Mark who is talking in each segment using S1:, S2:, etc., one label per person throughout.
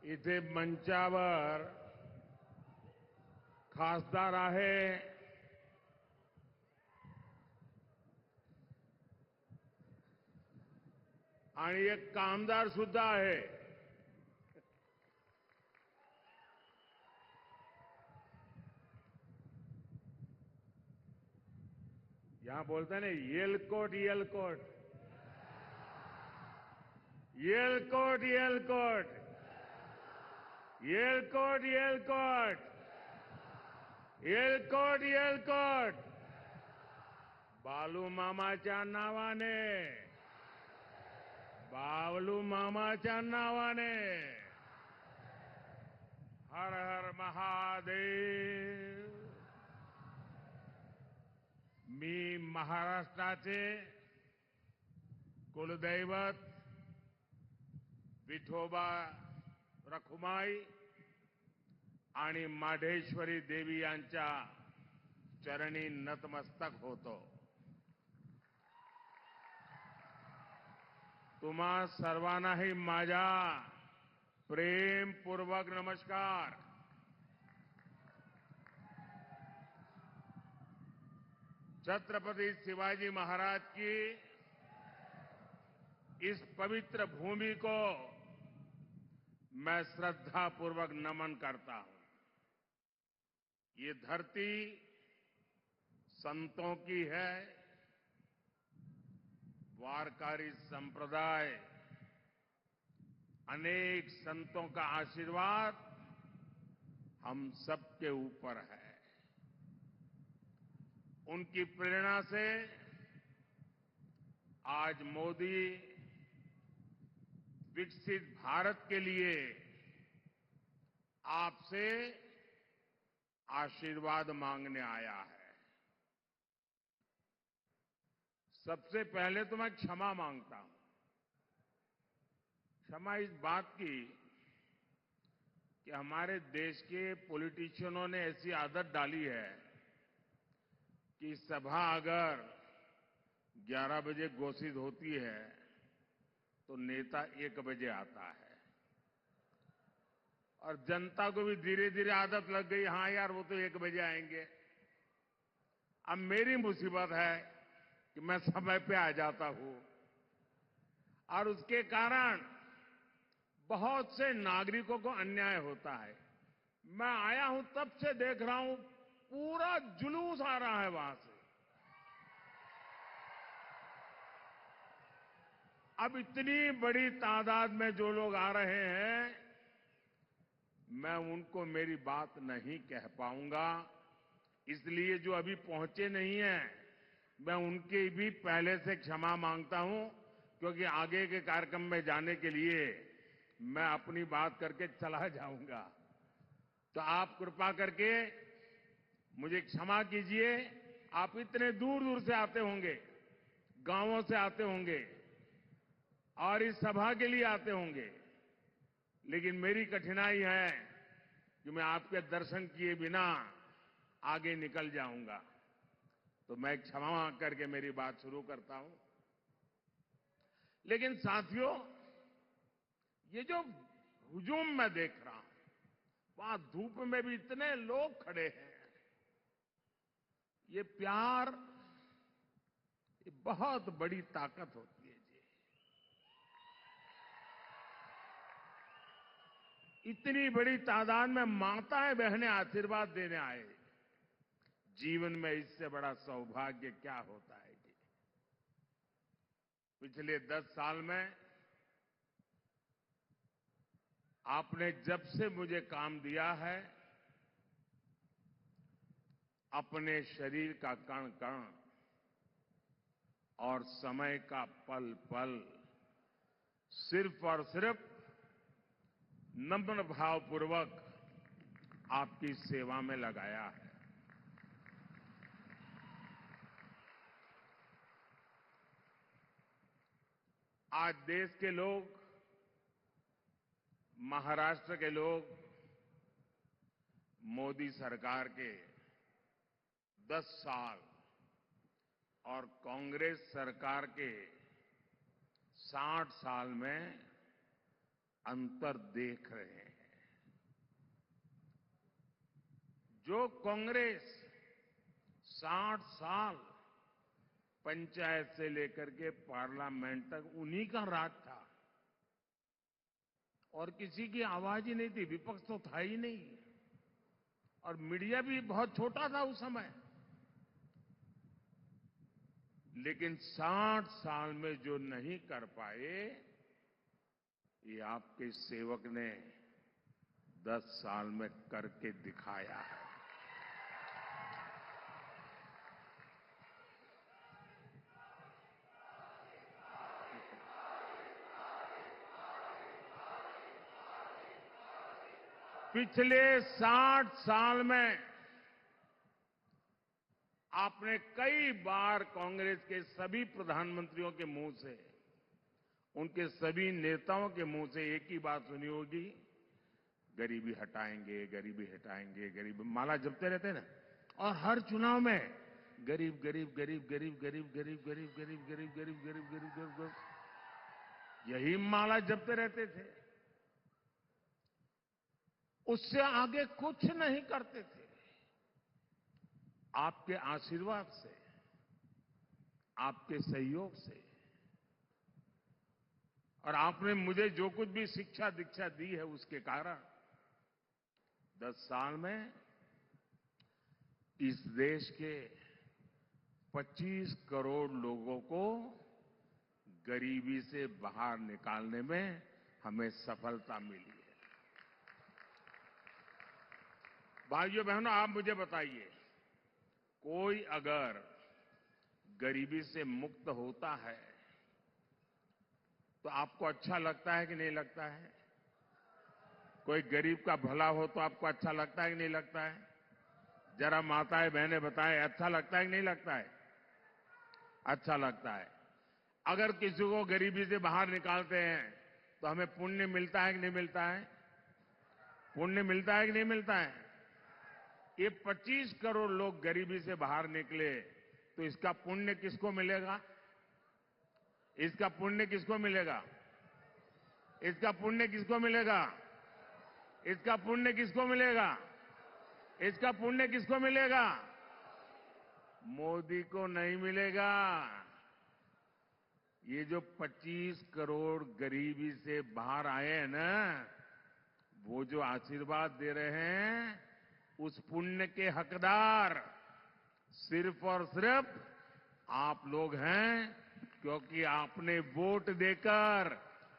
S1: इथे मंचावर खासदार आहे आणि एक कामदार सुद्धा आहे. यहां बोलते हैं ना येलकोट येलकोट येलकोट येलकोट येलकोट येलकोट येलकोट येलकोट बालू मामाच्या नावाने बालू मामाच्या नावाने हर हर महादेव. मी महाराष्ट्राचे कुलदैवत विठोबा रखुमाई आणि माढेश्वरी देवी यांच्या चरणी नतमस्तक होतो. तुम्हा सर्वांनाही माझा प्रेमपूर्वक नमस्कार. छत्रपति शिवाजी महाराज की इस पवित्र भूमि को मैं श्रद्धापूर्वक नमन करता हूं. ये धरती संतों की है. वारकरी संप्रदाय अनेक संतों का आशीर्वाद हम सबके ऊपर है. उनकी प्रेरणा से आज मोदी विकसित भारत के लिए आपसे आशीर्वाद मांगने आया है. सबसे पहले तो मैं क्षमा मांगता हूं. क्षमा इस बात की कि हमारे देश के पॉलिटिशियनों ने ऐसी आदत डाली है कि सभा अगर 11 बजे घोषित होती है तो नेता 1 बजे आता है और जनता को भी धीरे धीरे आदत लग गई, हां यार वो तो 1 बजे आएंगे. अब मेरी मुसीबत है कि मैं समय पे आ जाता हूं और उसके कारण बहुत से नागरिकों को अन्याय होता है. मैं आया हूं तब से देख रहा हूं पूरा जुलूस आ रहा है वहां से. अब इतनी बड़ी तादाद में जो लोग आ रहे हैं मैं उनको मेरी बात नहीं कह पाऊंगा. इसलिए जो अभी पहुंचे नहीं हैं मैं उनकी भी पहले से क्षमा मांगता हूं, क्योंकि आगे के कार्यक्रम में जाने के लिए मैं अपनी बात करके चला जाऊंगा. तो आप कृपा करके मुझे क्षमा कीजिए. आप इतने दूर दूर से आते होंगे, गांवों से आते होंगे और इस सभा के लिए आते होंगे, लेकिन मेरी कठिनाई है कि मैं आपके दर्शन किए बिना आगे निकल जाऊंगा. तो मैं क्षमा मांग करके मेरी बात शुरू करता हूं. लेकिन साथियों, ये जो हुजूम मैं देख रहा हूं, वहां धूप में भी इतने लोग खड़े हैं. ये प्यार, ये बहुत बड़ी ताकत होती है जी. इतनी बड़ी तादाद में माताएं बहनें आशीर्वाद देने आए. जीवन में इससे बड़ा सौभाग्य क्या होता है जी. पिछले 10 साल में आपने जब से मुझे काम दिया है, अपने शरीर का कण कण और समय का पल पल सिर्फ और सिर्फ नम्र भावपूर्वक आपकी सेवा में लगाया है. आज देश के लोग, महाराष्ट्र के लोग मोदी सरकार के 10 साल और कांग्रेस सरकार के 60 साल में अंतर देख रहे हैं. जो कांग्रेस 60 साल पंचायत से लेकर के पार्लियामेंट तक उन्हीं का राज था और किसी की आवाज ही नहीं थी, विपक्ष तो था ही नहीं और मीडिया भी बहुत छोटा था उस समय। लेकिन 60 साल में जो नहीं कर पाए, ये आपके सेवक ने 10 साल में करके दिखाया है। पिछले 60 साल में आपने कई बार कांग्रेस के सभी प्रधानमंत्रियों के मुंह से, उनके सभी नेताओं के मुंह से एक ही बात सुनी होगी, गरीबी हटाएंगे, गरीबी हटाएंगे, गरीब माला जपते रहते ना। और हर चुनाव में गरीब गरीब गरीब गरीब गरीब गरीब गरीब गरीब गरीब गरीब गरीब गरीब गरीब यही माला जपते रहते थे। उससे आगे कुछ नहीं करते थे। आपके आशीर्वाद से, आपके सहयोग से और आपने मुझे जो कुछ भी शिक्षा दीक्षा दी है उसके कारण 10 साल में इस देश के 25 करोड़ लोगों को गरीबी से बाहर निकालने में हमें सफलता मिली है। भाइयों बहनों, आप मुझे बताइए, कोई अगर गरीबी से मुक्त होता है तो आपको अच्छा लगता है कि नहीं लगता है? कोई गरीब का भला हो तो आपको अच्छा लगता है कि नहीं लगता है? जरा माताएं बहनें बताएं, अच्छा लगता है कि नहीं लगता है? अच्छा लगता है। अगर किसी को गरीबी से बाहर निकालते हैं तो हमें पुण्य मिलता है कि नहीं मिलता है? पुण्य मिलता है कि नहीं मिलता है? ये 25 करोड़ लोग गरीबी से बाहर निकले तो इसका पुण्य किसको मिलेगा? इसका पुण्य किसको मिलेगा? इसका पुण्य किसको मिलेगा? इसका पुण्य किसको मिलेगा? इसका पुण्य किसको मिलेगा? मोदी को नहीं मिलेगा। ये जो 25 करोड़ गरीबी से बाहर आए हैं ना, वो जो आशीर्वाद दे रहे हैं, उस पुण्य के हकदार सिर्फ और सिर्फ आप लोग हैं, क्योंकि आपने वोट देकर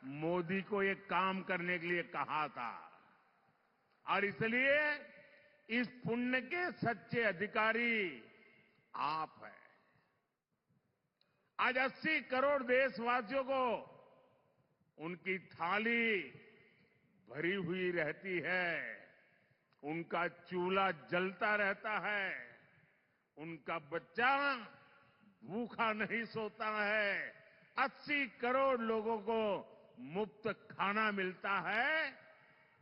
S1: मोदी को ये काम करने के लिए कहा था और इसलिए इस पुण्य के सच्चे अधिकारी आप हैं। आज 80 करोड़ देशवासियों को उनकी थाली भरी हुई रहती है, उनका चूल्हा जलता रहता है, उनका बच्चा भूखा नहीं सोता है। 80 करोड़ लोगों को मुफ्त खाना मिलता है।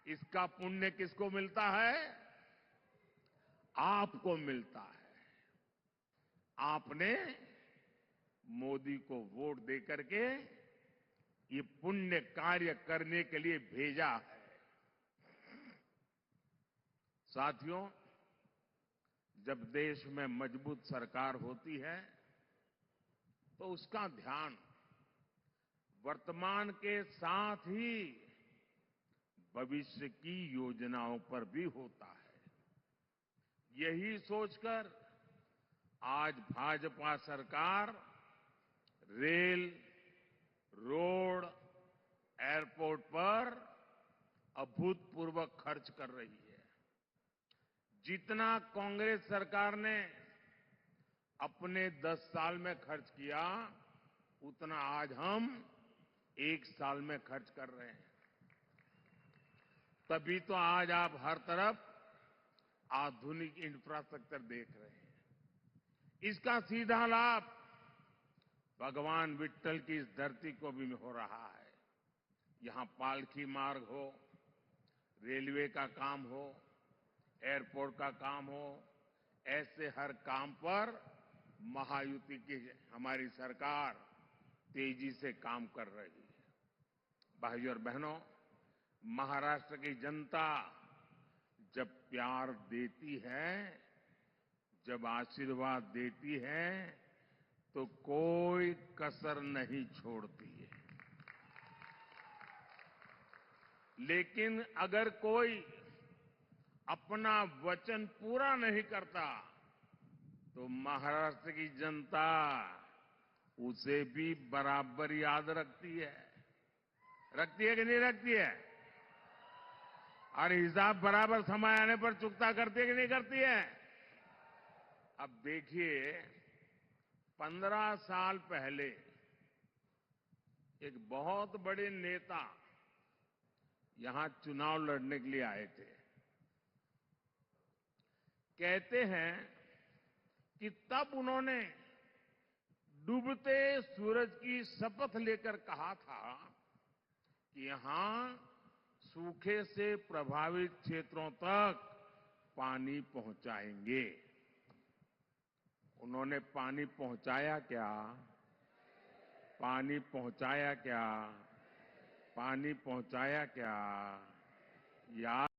S1: इसका पुण्य किसको मिलता है? आपको मिलता है। आपने मोदी को वोट देकर के ये पुण्य कार्य करने के लिए भेजा है। साथियों, जब देश में मजबूत सरकार होती है तो उसका ध्यान वर्तमान के साथ ही भविष्य की योजनाओं पर भी होता है। यही सोचकर आज भाजपा सरकार रेल, रोड, एयरपोर्ट पर अभूतपूर्व खर्च कर रही है। जितना कांग्रेस सरकार ने अपने 10 साल में खर्च किया, उतना आज हम 1 साल में खर्च कर रहे हैं। तभी तो आज आप हर तरफ आधुनिक इंफ्रास्ट्रक्चर देख रहे हैं। इसका सीधा लाभ भगवान विट्ठल की इस धरती को भी हो रहा है। यहां पालकी मार्ग हो, रेलवे का काम हो, एयरपोर्ट का काम हो, ऐसे हर काम पर महायुति की हमारी सरकार तेजी से काम कर रही है। भाइयों और बहनों, महाराष्ट्र की जनता जब प्यार देती है, जब आशीर्वाद देती है, तो कोई कसर नहीं छोड़ती है। लेकिन अगर कोई अपना वचन पूरा नहीं करता, तो महाराष्ट्र की जनता उसे भी बराबर याद रखती है। रखती है कि नहीं रखती है? और हिसाब बराबर समय आने पर चुकता करती है कि नहीं करती है? अब देखिए, 15 साल पहले एक बहुत बड़े नेता यहां चुनाव लड़ने के लिए आए थे। कहते हैं कि तब उन्होंने डूबते सूरज की शपथ लेकर कहा था कि यहां सूखे से प्रभावित क्षेत्रों तक पानी पहुंचाएंगे। उन्होंने पानी पहुंचाया क्या? पानी पहुंचाया क्या? पानी पहुंचाया क्या? याद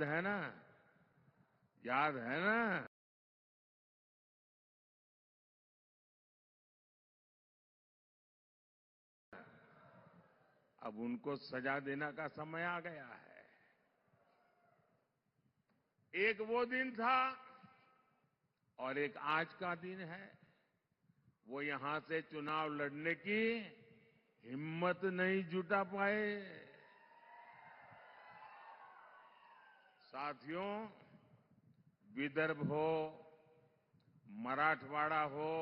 S1: है ना? याद है ना? अब उनको सजा देने का समय आ गया है। एक वो दिन था और एक आज का दिन है। वो यहां से चुनाव लड़ने की हिम्मत नहीं जुटा पाए। साथियों, विदर्भ हो, मराठवाड़ा हो,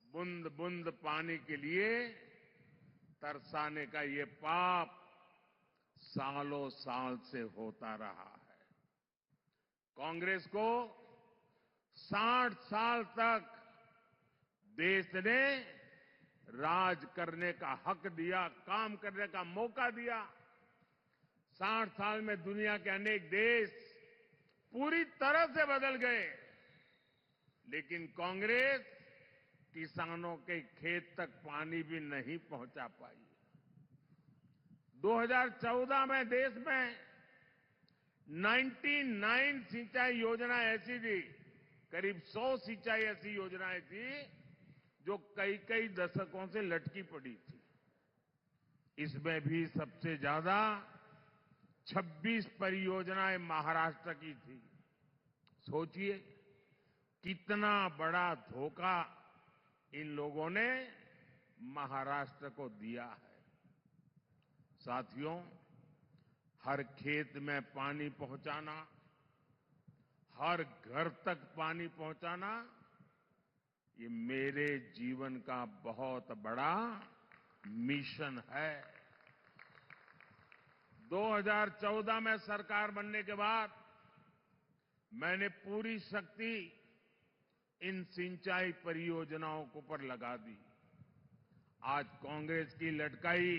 S1: बूंद बूंद पानी के लिए तरसाने का ये पाप सालों साल से होता रहा है। कांग्रेस को 60 साल तक देश ने राज करने का हक दिया, काम करने का मौका दिया। 60 साल में दुनिया के अनेक देश पूरी तरह से बदल गए, लेकिन कांग्रेस किसानों के खेत तक पानी भी नहीं पहुंचा पाई। 2014 में देश में 99 सिंचाई योजना ऐसी थी, करीब 100 सिंचाई ऐसी योजनाएं थी जो कई कई दशकों से लटकी पड़ी थी। इसमें भी सबसे ज्यादा 26 परियोजनाएं महाराष्ट्र की थी। सोचिए कितना बड़ा धोखा इन लोगों ने महाराष्ट्र को दिया है। साथियों, हर खेत में पानी पहुंचाना, हर घर तक पानी पहुंचाना, ये मेरे जीवन का बहुत बड़ा मिशन है। 2014 में सरकार बनने के बाद मैंने पूरी शक्ति इन सिंचाई परियोजनाओं को पर लगा दी। आज कांग्रेस की लटकाई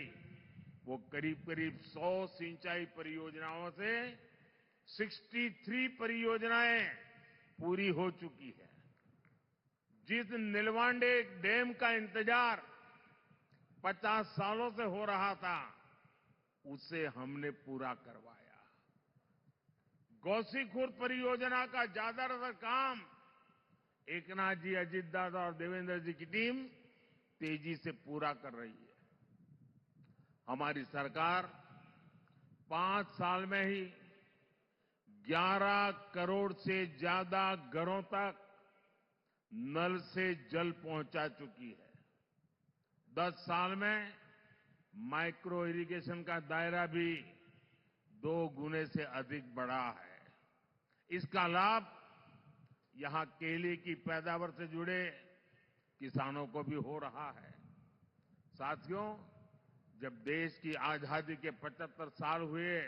S1: वो करीब करीब 100 सिंचाई परियोजनाओं से 63 परियोजनाएं पूरी हो चुकी है। जिस नीलवांडे डैम का इंतजार 50 सालों से हो रहा था, उसे हमने पूरा करवाया। गोसीखुर्द परियोजना का ज्यादातर काम एकनाथ जी, अजित दादा और देवेंद्र जी की टीम तेजी से पूरा कर रही है। हमारी सरकार 5 साल में ही 11 करोड़ से ज्यादा घरों तक नल से जल पहुंचा चुकी है। 10 साल में माइक्रो इरिगेशन का दायरा भी 2 गुने से अधिक बढ़ा है। इसका लाभ यहां केले की पैदावार से जुड़े किसानों को भी हो रहा है। साथियों, जब देश की आजादी के 75 साल हुए,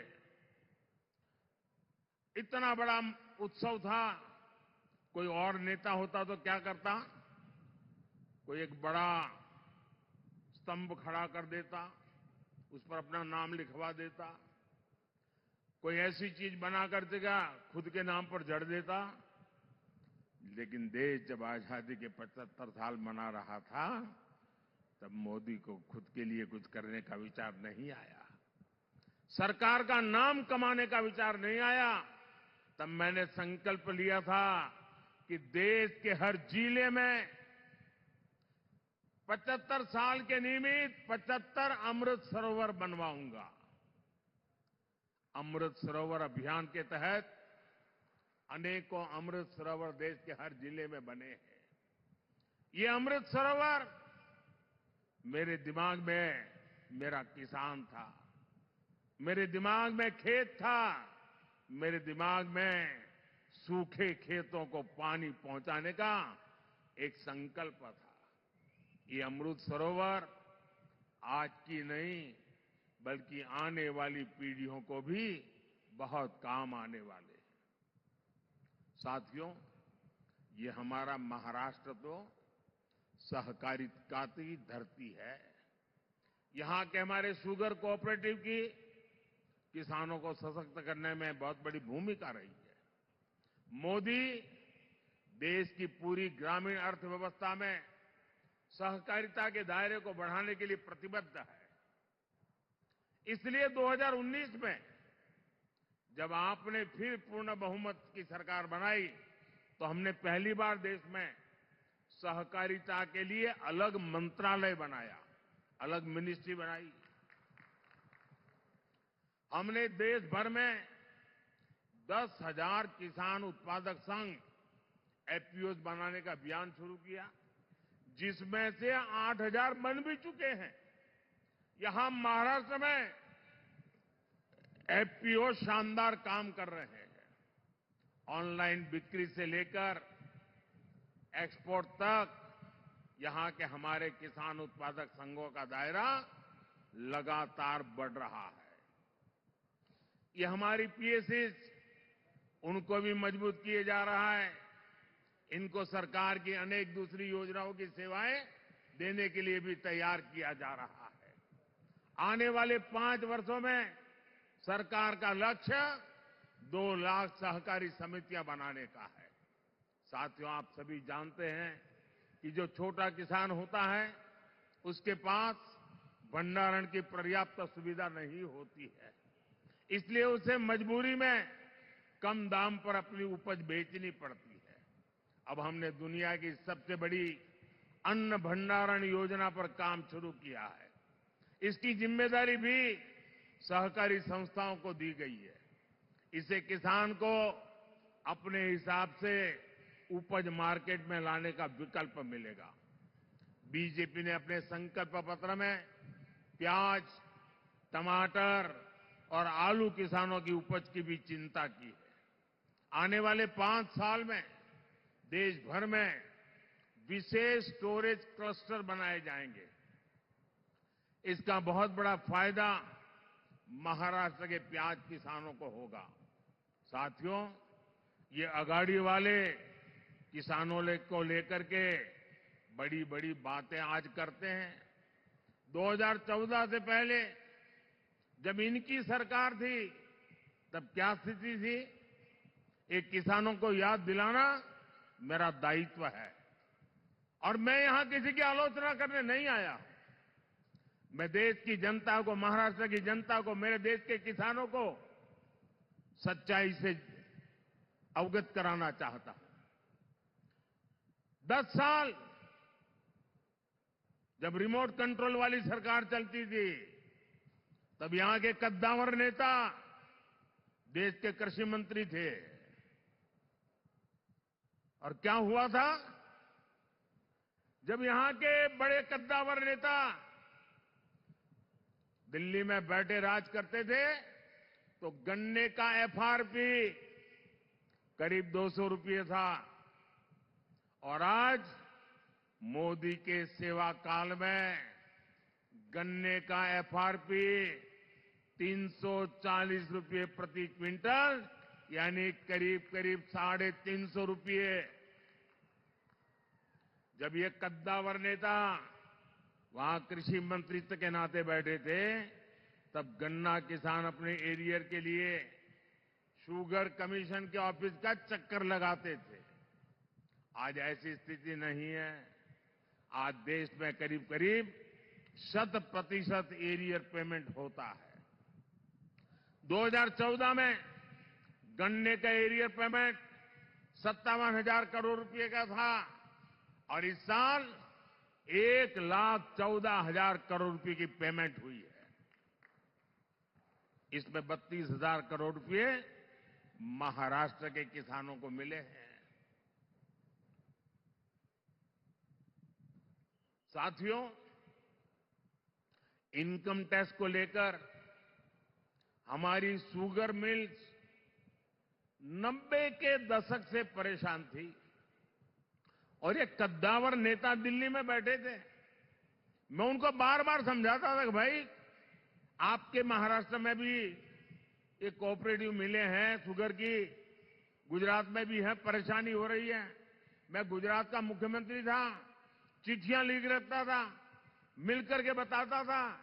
S1: इतना बड़ा उत्सव था, कोई और नेता होता तो क्या करता? कोई एक बड़ा स्तंभ खड़ा कर देता, उस पर अपना नाम लिखवा देता, कोई ऐसी चीज बना कर देगा खुद के नाम पर जड़ देता। लेकिन देश जब आजादी के 75 साल मना रहा था, तब मोदी को खुद के लिए कुछ करने का विचार नहीं आया। सरकार का नाम कमाने का विचार नहीं आया, तब मैंने संकल्प लिया था कि देश के हर जिले में 75 साल के निमित्त 75 अमृत सरोवर बनवाऊंगा। अमृत सरोवर अभियान के तहत अनेकों अमृत सरोवर देश के हर जिले में बने हैं। ये अमृत सरोवर मेरे दिमाग में मेरा किसान था, मेरे दिमाग में खेत था, मेरे दिमाग में सूखे खेतों को पानी पहुंचाने का एक संकल्प था। ये अमृत सरोवर आज की नहीं बल्कि आने वाली पीढ़ियों को भी बहुत काम आने वाले हैं। साथियों, ये हमारा महाराष्ट्र तो सहकारिता की धरती है। यहां के हमारे शुगर कोऑपरेटिव की किसानों को सशक्त करने में बहुत बड़ी भूमिका रही है। मोदी देश की पूरी ग्रामीण अर्थव्यवस्था में सहकारिता के दायरे को बढ़ाने के लिए प्रतिबद्ध है। इसलिए 2019 में जब आपने फिर पूर्ण बहुमत की सरकार बनाई तो हमने पहली बार देश में सहकारिता के लिए अलग मंत्रालय बनाया, अलग मिनिस्ट्री बनाई। हमने देश भर में 10,000 किसान उत्पादक संघ एफपीओ बनाने का अभियान शुरू किया, जिसमें से 8,000 बन भी चुके हैं। यहां महाराष्ट्र में एफपीओ शानदार काम कर रहे हैं। ऑनलाइन बिक्री से लेकर एक्सपोर्ट तक यहां के हमारे किसान उत्पादक संघों का दायरा लगातार बढ़ रहा है। ये हमारी पीएसएस, उनको भी मजबूत किए जा रहा है। इनको सरकार की अनेक दूसरी योजनाओं की सेवाएं देने के लिए भी तैयार किया जा रहा है। आने वाले 5 वर्षों में सरकार का लक्ष्य 2 लाख सहकारी समितियां बनाने का है। साथियों, आप सभी जानते हैं कि जो छोटा किसान होता है उसके पास भंडारण की पर्याप्त सुविधा नहीं होती है, इसलिए उसे मजबूरी में कम दाम पर अपनी उपज बेचनी पड़ती है। अब हमने दुनिया की सबसे बड़ी अन्न भंडारण योजना पर काम शुरू किया है। इसकी जिम्मेदारी भी सहकारी संस्थाओं को दी गई है। इससे किसान को अपने हिसाब से उपज मार्केट में लाने का विकल्प मिलेगा। बीजेपी ने अपने संकल्प पत्र में प्याज, टमाटर और आलू किसानों की उपज की भी चिंता की है। आने वाले 5 साल में देश भर में विशेष स्टोरेज क्लस्टर बनाए जाएंगे। इसका बहुत बड़ा फायदा महाराष्ट्र के प्याज किसानों को होगा। साथियों, ये अगाड़ी वाले किसानों को लेकर के बड़ी बड़ी बातें आज करते हैं। 2014 से पहले जब इनकी सरकार थी तब क्या स्थिति थी, एक किसानों को याद दिलाना मेरा दायित्व है। और मैं यहां किसी की आलोचना करने नहीं आया। मैं देश की जनता को, महाराष्ट्र की जनता को, मेरे देश के किसानों को सच्चाई से अवगत कराना चाहता हूं। 10 साल जब रिमोट कंट्रोल वाली सरकार चलती थी तब यहां के कद्दावर नेता देश के कृषि मंत्री थे। और क्या हुआ था, जब यहां के बड़े कद्दावर नेता दिल्ली में बैठे राज करते थे तो गन्ने का एफआरपी करीब 200 रुपये था। और आज मोदी के सेवा काल में गन्ने का एफआरपी 340 रुपये प्रति क्विंटल, यानी करीब करीब 350 रुपये। जब ये कद्दावर नेता वहां कृषि मंत्रित्व के नाते बैठे थे तब गन्ना किसान अपने एरियर के लिए शुगर कमीशन के ऑफिस का चक्कर लगाते थे। आज ऐसी स्थिति नहीं है। आज देश में करीब करीब 100% एरियर पेमेंट होता है। 2014 में गन्ने का एरियर पेमेंट 57,000 करोड़ रुपए का था और इस साल 1,14,000 करोड़ रुपए की पेमेंट हुई है। इसमें 32,000 करोड़ रुपए महाराष्ट्र के किसानों को मिले हैं। साथियों, इनकम टैक्स को लेकर हमारी शुगर मिल्स 90 के दशक से परेशान थी और ये कद्दावर नेता दिल्ली में बैठे थे। मैं उनको बार बार समझाता था कि भाई, आपके महाराष्ट्र में भी ये कोऑपरेटिव मिले हैं शुगर की, गुजरात में भी है, परेशानी हो रही है। मैं गुजरात का मुख्यमंत्री था, चिट्ठियां लिख रखता था, मिलकर के बताता था,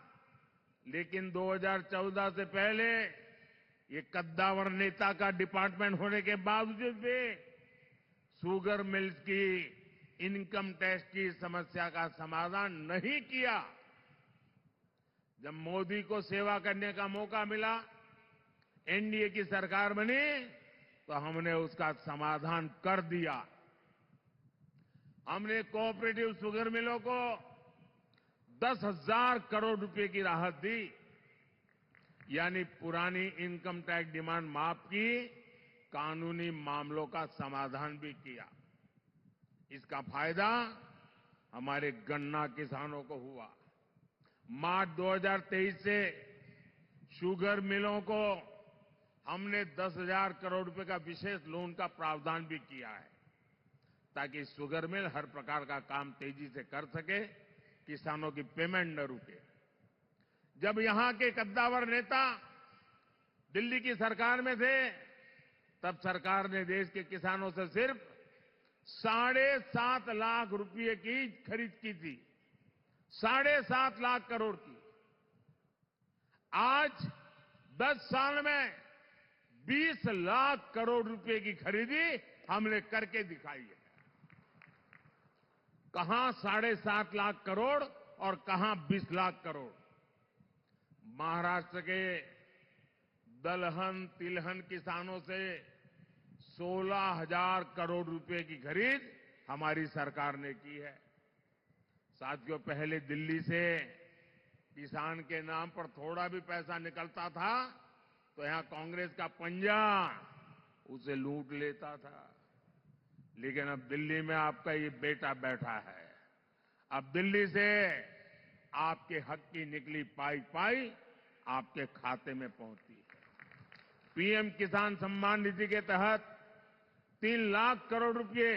S1: लेकिन 2014 से पहले ये कद्दावर नेता का डिपार्टमेंट होने के बावजूद भी शुगर मिल्स की इनकम टैक्स की समस्या का समाधान नहीं किया। जब मोदी को सेवा करने का मौका मिला, एनडीए की सरकार बनी, तो हमने उसका समाधान कर दिया। हमने कोऑपरेटिव शुगर मिलों को 10,000 करोड़ रुपए की राहत दी, यानी पुरानी इनकम टैक्स डिमांड माफ की, कानूनी मामलों का समाधान भी किया। इसका फायदा हमारे गन्ना किसानों को हुआ। मार्च 2023 से शुगर मिलों को हमने 10,000 करोड़ रुपए का विशेष लोन का प्रावधान भी किया है, ताकि शुगर मिल हर प्रकार का काम तेजी से कर सके, किसानों की पेमेंट न रुके। जब यहां के कद्दावर नेता दिल्ली की सरकार में थे, तब सरकार ने देश के किसानों से सिर्फ 7.5 लाख रुपए की खरीद की थी, 7.5 लाख करोड़ की। आज 10 साल में 20 लाख करोड़ रुपए की खरीदी हमने करके दिखाई है। कहां 7.5 लाख करोड़ और कहां 20 लाख करोड़। महाराष्ट्र के दलहन तिलहन किसानों से 16,000 करोड़ रुपए की खरीद हमारी सरकार ने की है। साथियों, पहले दिल्ली से किसान के नाम पर थोड़ा भी पैसा निकलता था तो यहां कांग्रेस का पंजा उसे लूट लेता था, लेकिन अब दिल्ली में आपका ये बेटा बैठा है। अब दिल्ली से आपके हक की निकली पाई पाई आपके खाते में पहुंचती है। पीएम किसान सम्मान निधि के तहत 3 लाख करोड़ रुपए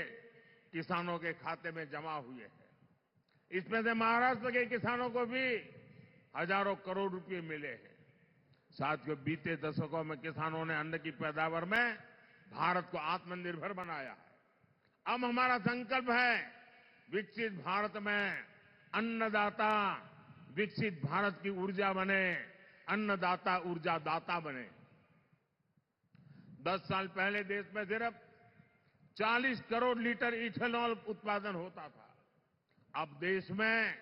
S1: किसानों के खाते में जमा हुए हैं। इसमें से महाराष्ट्र के किसानों को भी हजारों करोड़ रुपए मिले हैं। साथियों, बीते दशकों में किसानों ने अन्न की पैदावार में भारत को आत्मनिर्भर बनाया है। अब हमारा संकल्प है, विकसित भारत में अन्नदाता विकसित भारत की ऊर्जा बने, अन्नदाता ऊर्जा दाता बने। 10 साल पहले देश में सिर्फ 40 करोड़ लीटर इथेनॉल उत्पादन होता था। अब देश में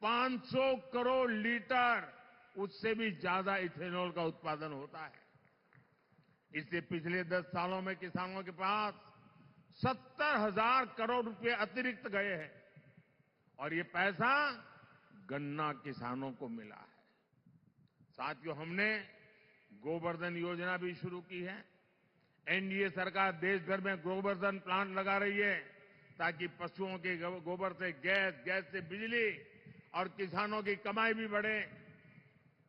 S1: 500 करोड़ लीटर, उससे भी ज्यादा इथेनॉल का उत्पादन होता है। इससे पिछले 10 सालों में किसानों के पास 70,000 करोड़ रुपए अतिरिक्त गए हैं और ये पैसा गन्ना किसानों को मिला है। साथियों, हमने गोवर्धन योजना भी शुरू की है। एनडीए सरकार देश भर में गोवर्धन प्लांट लगा रही है, ताकि पशुओं के गोबर से गैस से बिजली और किसानों की कमाई भी बढ़े।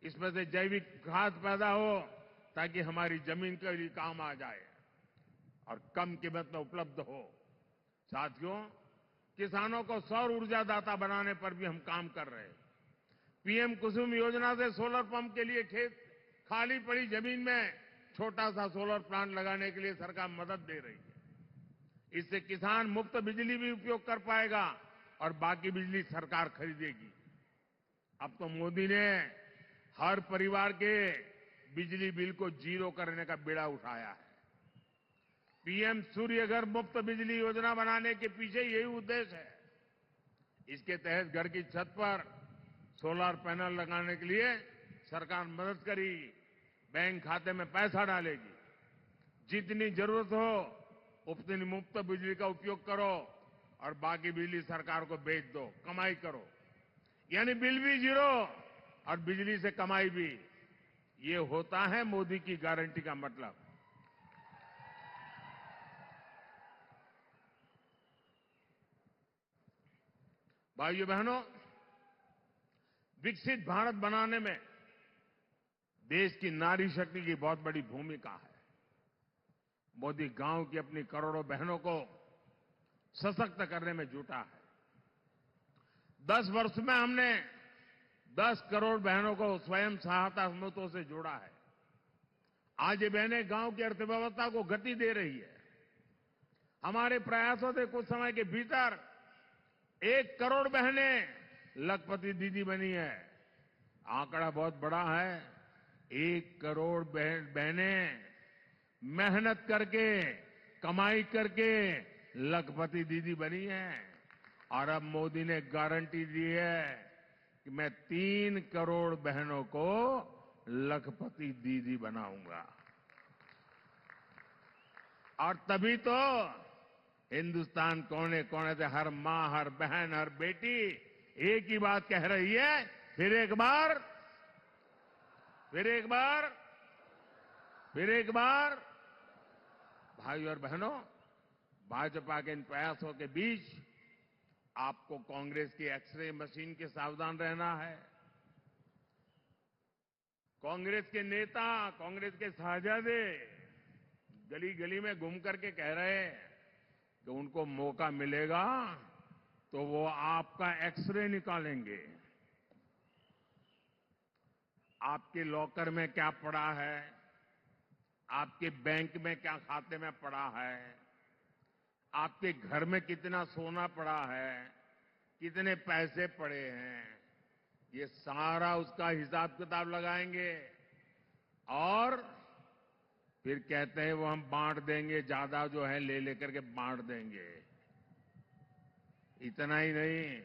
S1: इसमें से जैविक खाद पैदा हो, ताकि हमारी जमीन के लिए काम आ जाए और कम कीमत में उपलब्ध हो। साथियों, किसानों को सौर ऊर्जा दाता बनाने पर भी हम काम कर रहे हैं। पीएम कुसुम योजना से सोलर पंप के लिए खाली पड़ी जमीन में छोटा सा सोलर प्लांट लगाने के लिए सरकार मदद दे रही है। इससे किसान मुफ्त बिजली भी उपयोग कर पाएगा और बाकी बिजली सरकार खरीदेगी। अब तो मोदी ने हर परिवार के बिजली बिल को जीरो करने का बीड़ा उठाया है। पीएम सूर्य घर मुफ्त बिजली योजना बनाने के पीछे यही उद्देश्य है। इसके तहत घर की छत पर सोलर पैनल लगाने के लिए सरकार मदद करेगी। बैंक खाते में पैसा डालेगी। जितनी जरूरत हो उतनी मुफ्त बिजली का उपयोग करो और बाकी बिजली सरकार को बेच दो, कमाई करो। यानी बिल भी जीरो और बिजली से कमाई भी। ये होता है मोदी की गारंटी का मतलब। भाइयों बहनों, विकसित भारत बनाने में देश की नारी शक्ति की बहुत बड़ी भूमिका है। मोदी गांव की अपनी करोड़ों बहनों को सशक्त करने में जुटा है। 10 वर्ष में हमने 10 करोड़ बहनों को स्वयं सहायता समूहों से जोड़ा है। आज ये बहनें गांव की अर्थव्यवस्था को गति दे रही है। हमारे प्रयासों से कुछ समय के भीतर 1 करोड़ बहनें लखपति दीदी बनी है। आंकड़ा बहुत बड़ा है। 1 करोड़ बहनें मेहनत करके, कमाई करके लखपति दीदी बनी है। और अब मोदी ने गारंटी दी है कि मैं 3 करोड़ बहनों को लखपति दीदी बनाऊंगा। और तभी तो हिंदुस्तान कोने कोने से हर मां, हर बहन, हर बेटी एक ही बात कह रही है, फिर एक बार, फिर एक बार, फिर एक बार। भाइयों और बहनों, भाजपा के इन प्रयासों के बीच आपको कांग्रेस की एक्सरे मशीन के सावधान रहना है। कांग्रेस के नेता, कांग्रेस के साहजादे गली गली में घूम करके कह रहे हैं कि उनको मौका मिलेगा तो वो आपका एक्सरे निकालेंगे। आपके लॉकर में क्या पड़ा है, आपके बैंक में क्या खाते में पड़ा है, आपके घर में कितना सोना पड़ा है, कितने पैसे पड़े हैं, ये सारा उसका हिसाब किताब लगाएंगे। और फिर कहते हैं वो हम बांट देंगे, ज्यादा जो है ले लेकर के बांट देंगे। इतना ही नहीं,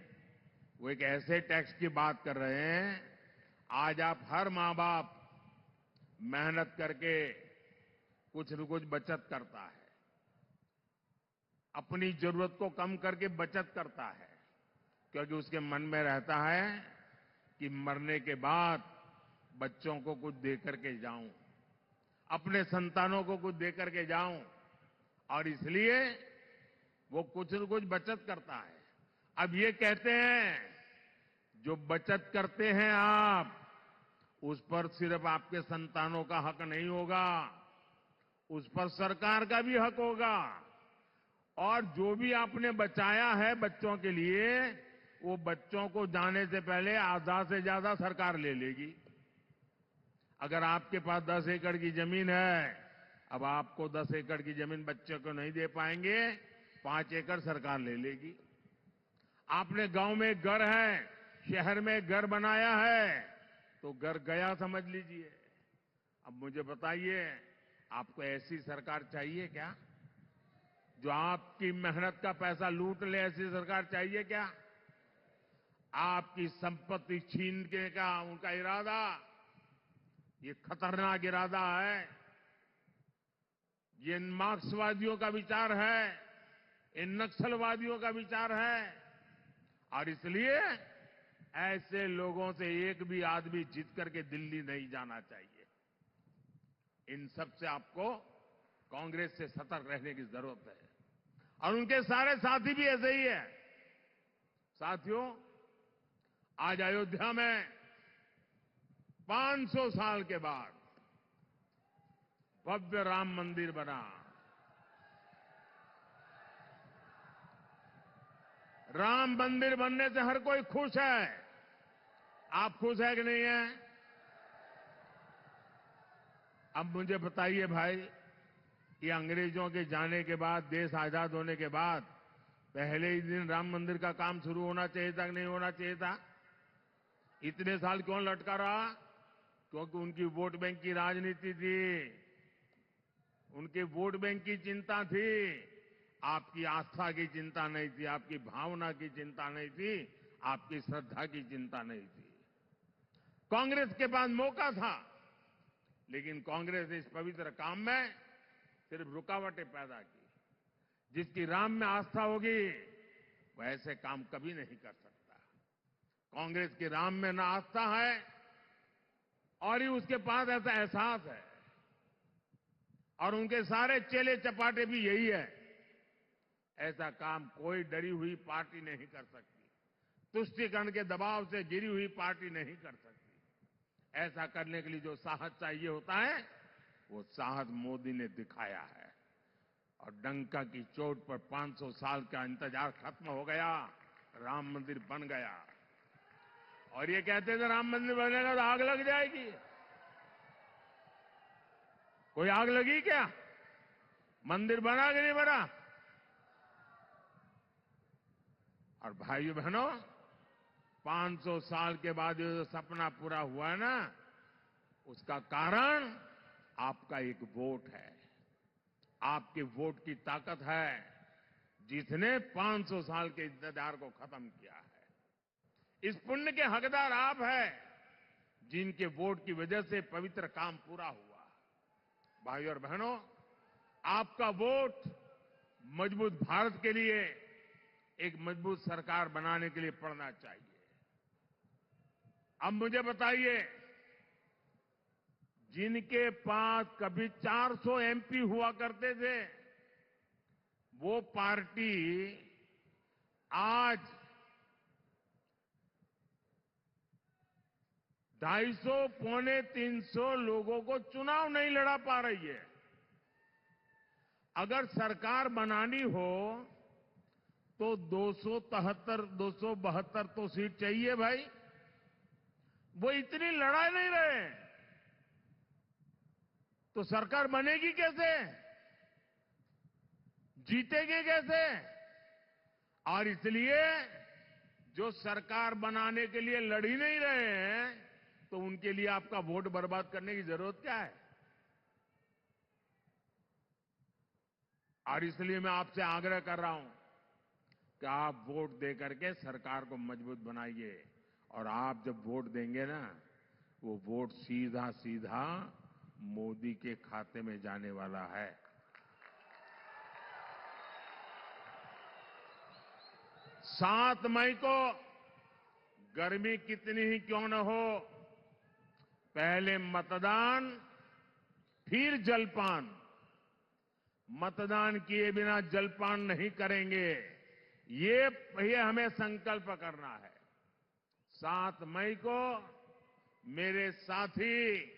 S1: वो एक ऐसे टैक्स की बात कर रहे हैं, आज आप हर मां बाप मेहनत करके कुछ न कुछ बचत करता है, अपनी जरूरत को कम करके बचत करता है, क्योंकि उसके मन में रहता है कि मरने के बाद बच्चों को कुछ दे करके जाऊं, अपने संतानों को कुछ दे करके जाऊं। और इसलिए वो कुछ न कुछ बचत करता है। अब ये कहते हैं जो बचत करते हैं आप, उस पर सिर्फ आपके संतानों का हक नहीं होगा, उस पर सरकार का भी हक होगा। और जो भी आपने बचाया है बच्चों के लिए, वो बच्चों को जाने से पहले आधा से ज्यादा सरकार ले लेगी। अगर आपके पास 10 एकड़ की जमीन है, अब आपको 10 एकड़ की जमीन बच्चे को नहीं दे पाएंगे, 5 एकड़ सरकार ले लेगी। आपने गांव में घर है, शहर में घर बनाया है, तो घर गया समझ लीजिए। अब मुझे बताइए, आपको ऐसी सरकार चाहिए क्या जो आपकी मेहनत का पैसा लूट ले? ऐसी सरकार चाहिए क्या? आपकी संपत्ति छीनने का उनका इरादा, ये खतरनाक इरादा है। ये मार्क्सवादियों का विचार है, इन नक्सलवादियों का विचार है। और इसलिए ऐसे लोगों से एक भी आदमी जीत करके दिल्ली नहीं जाना चाहिए। इन सब से आपको कांग्रेस से सतर्क रहने की जरूरत है। और उनके सारे साथी भी ऐसे ही है। साथियों, आज अयोध्या में 500 साल के बाद भव्य राम मंदिर बना। राम मंदिर बनने से हर कोई खुश है। आप खुश है कि नहीं है? अब मुझे बताइए भाई, कि अंग्रेजों के जाने के बाद, देश आजाद होने के बाद पहले ही दिन राम मंदिर का काम शुरू होना चाहिए था कि नहीं होना चाहिए था? इतने साल क्यों लटका रहा? क्योंकि उनकी वोट बैंक की राजनीति थी, उनके वोट बैंक की चिंता थी, आपकी आस्था की चिंता नहीं थी, आपकी भावना की चिंता नहीं थी, आपकी श्रद्धा की चिंता नहीं थी। कांग्रेस के पास मौका था, लेकिन कांग्रेस ने इस पवित्र काम में सिर्फ रुकावटें पैदा की। जिसकी राम में आस्था होगी वह ऐसे काम कभी नहीं कर सकता। कांग्रेस की राम में ना आस्था है और ही उसके पास ऐसा एहसास है, और उनके सारे चेले चपाटे भी यही है। ऐसा काम कोई डरी हुई पार्टी नहीं कर सकती, तुष्टीकरण के दबाव से गिरी हुई पार्टी नहीं कर सकती। ऐसा करने के लिए जो साहस चाहिए होता है, वो साहस मोदी ने दिखाया है। और डंका की चोट पर 500 साल का इंतजार खत्म हो गया, राम मंदिर बन गया। और ये कहते थे राम मंदिर बनेगा तो आग लग जाएगी। कोई आग लगी क्या? मंदिर बना कि नहीं बना? और भाइयों बहनों, 500 साल के बाद ये जो सपना पूरा हुआ है ना, उसका कारण आपका एक वोट है। आपके वोट की ताकत है जिसने 500 साल के इंतजार को खत्म किया है। इस पुण्य के हकदार आप हैं जिनके वोट की वजह से पवित्र काम पूरा हुआ। भाइयों और बहनों, आपका वोट मजबूत भारत के लिए, एक मजबूत सरकार बनाने के लिए पड़ना चाहिए। अब मुझे बताइए, जिनके पास कभी 400 एमपी हुआ करते थे, वो पार्टी आज 250 पौने 300 लोगों को चुनाव नहीं लड़ा पा रही है। अगर सरकार बनानी हो तो 272 तो सीट चाहिए भाई। वो इतनी लड़ा नहीं रहे तो सरकार बनेगी कैसे? जीतेंगे कैसे? और इसलिए जो सरकार बनाने के लिए लड़ ही नहीं रहे हैं, तो उनके लिए आपका वोट बर्बाद करने की जरूरत क्या है? और इसलिए मैं आपसे आग्रह कर रहा हूं कि आप वोट दे करके सरकार को मजबूत बनाइए। और आप जब वोट देंगे ना, वो वोट सीधा सीधा मोदी के खाते में जाने वाला है। 7 मई को गर्मी कितनी ही क्यों न हो, पहले मतदान फिर जलपान। मतदान किए बिना जलपान नहीं करेंगे, ये हमें संकल्प करना है। 7 मई को मेरे साथी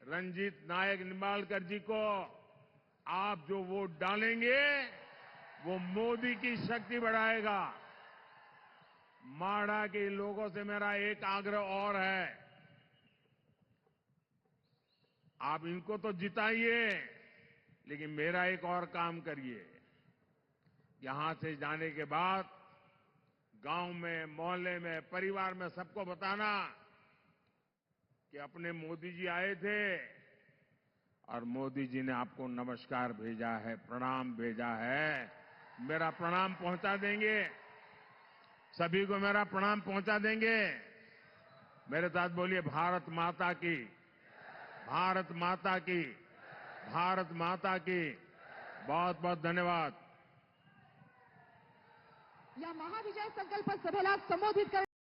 S1: रंजीत नायक निंबालकर जी को आप जो वोट डालेंगे, वो मोदी की शक्ति बढ़ाएगा। माढ़ा के लोगों से मेरा एक आग्रह और है, आप इनको तो जिताइए, लेकिन मेरा एक और काम करिए। यहां से जाने के बाद गांव में, मोहल्ले में, परिवार में सबको बताना कि अपने मोदी जी आए थे और मोदी जी ने आपको नमस्कार भेजा है, प्रणाम भेजा है। मेरा प्रणाम पहुंचा देंगे, सभी को मेरा प्रणाम पहुंचा देंगे। मेरे साथ बोलिए, भारत माता की, भारत माता की, भारत माता की। बहुत बहुत धन्यवाद।
S2: या महाविजय संकल्प सभेला संबोधित कर